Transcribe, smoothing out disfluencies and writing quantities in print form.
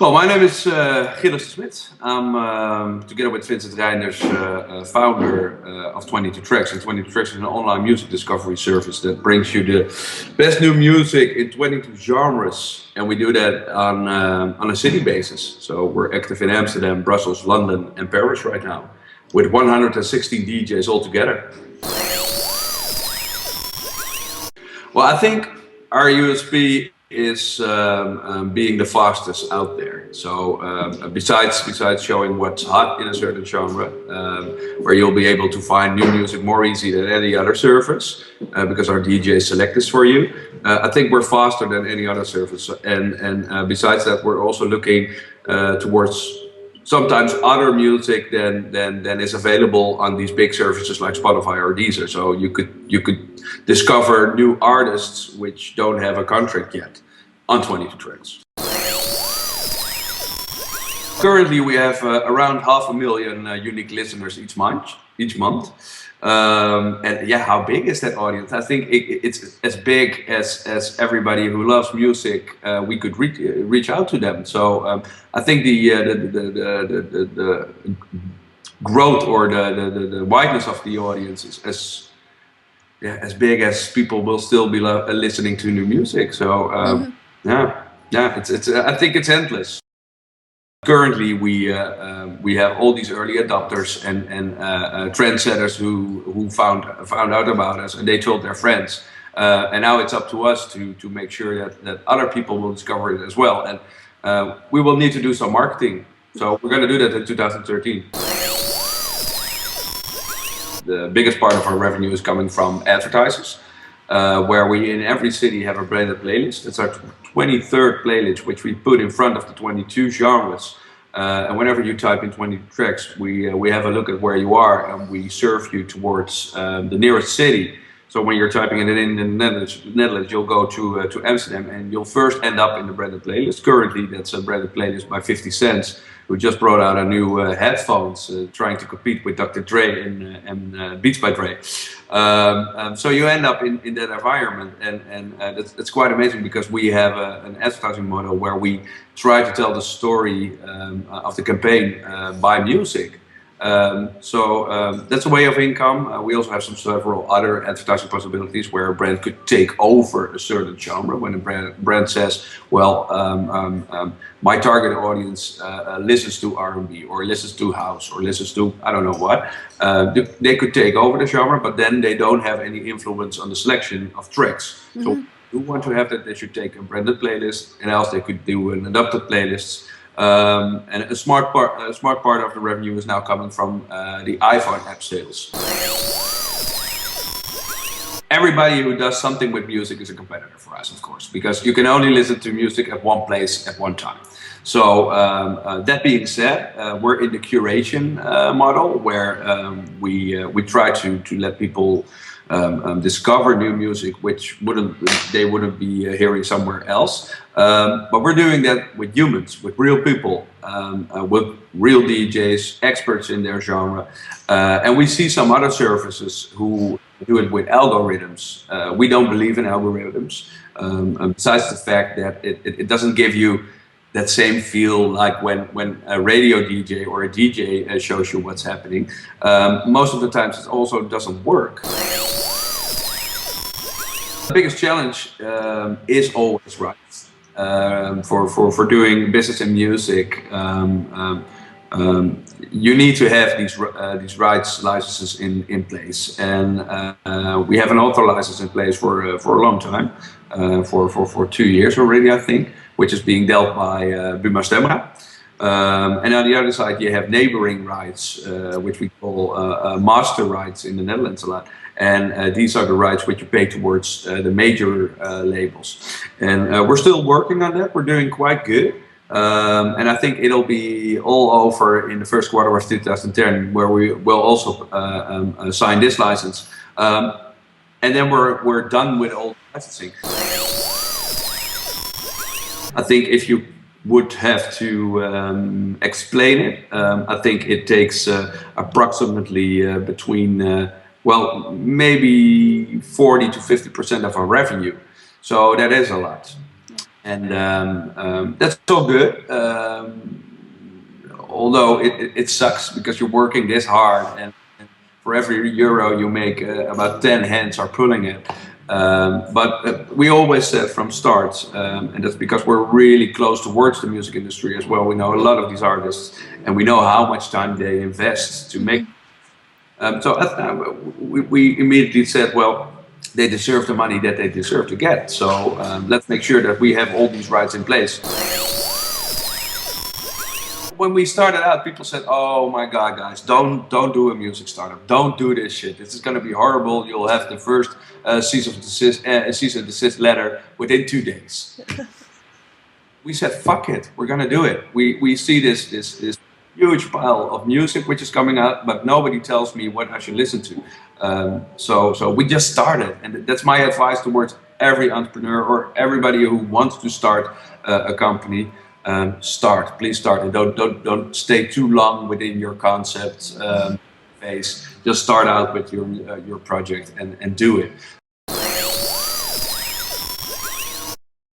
Well, my name is Gilles de Smit. I'm together with Vincent Reinders, founder of 22tracks. And 22tracks is an online music discovery service that brings you the best new music in 22 genres. And we do that on a city basis. So we're active in Amsterdam, Brussels, London, and Paris right now, with 116 DJs altogether. Well, I think our USP is being the fastest out there. So besides showing what's hot in a certain genre, where you'll be able to find new music more easy than any other service, because our DJs select this for you. I think we're faster than any other service, and besides that, we're also looking towards sometimes other music than is available on these big services like Spotify or Deezer. So you could discover new artists which don't have a contract yet on 22tracks. Currently, we have around 500,000 unique listeners each month. And yeah, how big is that audience? I think it's as big as everybody who loves music. We could reach out to them. So I think the growth or the wideness of the audience is as big as people will still be listening to new music. So yeah, I think it's endless. Currently, we have all these early adopters and trendsetters who found out about us, and they told their friends. And now it's up to us to make sure that other people will discover it as well. And we will need to do some marketing. So we're going to do that in 2013. The biggest part of our revenue is coming from advertisers, where we in every city have a branded playlist. It's our 23rd playlist, which we put in front of the 22 genres. And whenever you type in 22tracks, we have a look at where you are and we serve you towards the nearest city. So when you're typing it in the Netherlands, you'll go to Amsterdam and you'll first end up in the branded playlist. Currently, that's a branded playlist by 50 Cent, who just brought out a new headphones, trying to compete with Dr. Dre and Beats by Dre. So you end up in that environment, and that's quite amazing, because we have an advertising model where we try to tell the story of the campaign by music. So that's a way of income. We also have several other advertising possibilities where a brand could take over a certain genre. When a brand says, well, my target audience listens to R&B or listens to house or listens to I don't know what, they could take over the genre, but then they don't have any influence on the selection of tracks. Mm-hmm. So if you want to have that, they should take a branded playlist, and else they could do an adapted playlist. And a smart part of the revenue is now coming from the iPhone app sales. Everybody who does something with music is a competitor for us, of course, because you can only listen to music at one place at one time. So that being said, we're in the curation model, where we try to let people discover new music which they wouldn't be hearing somewhere else. But we're doing that with humans, with real people, with real DJs, experts in their genre. And we see some other services who do it with algorithms. We don't believe in algorithms, besides the fact that it doesn't give you that same feel like when a radio DJ or a DJ shows you what's happening. Most of the times it also doesn't work. The biggest challenge is always rights. For doing business in music, you need to have these rights licenses in place, and we have an author license in place for a long time, for 2 years already, I think, which is being dealt by Buma Stemra. And on the other side, you have neighboring rights, which we call master rights in the Netherlands a lot. And these are the rights which you pay towards the major labels. And we're still working on that. We're doing quite good. And I think it'll be all over in the first quarter of 2010, where we will also sign this license. And then we're done with all licensing. I think if you would have to explain it, I think it takes approximately between well, maybe 40 to 50% of our revenue. So that is a lot. and that's all good. Although it sucks because you're working this hard, and for every euro you make, about 10 hands are pulling it. But we always said from start, and that's because we're really close towards the music industry as well. We know a lot of these artists, and we know how much time they invest to make. So we immediately said, well, they deserve the money that they deserve to get. So let's make sure that we have all these rights in place. When we started out, people said, "Oh my God, guys, don't do a music startup. Don't do this shit. This is going to be horrible. You'll have the first cease and desist letter within 2 days." We said, "Fuck it, we're going to do it." We see this huge pile of music which is coming out, but nobody tells me what I should listen to. So we just started, and that's my advice towards every entrepreneur or everybody who wants to start a company. Start, please start, and don't stay too long within your concept phase. Just start out with your project and do it.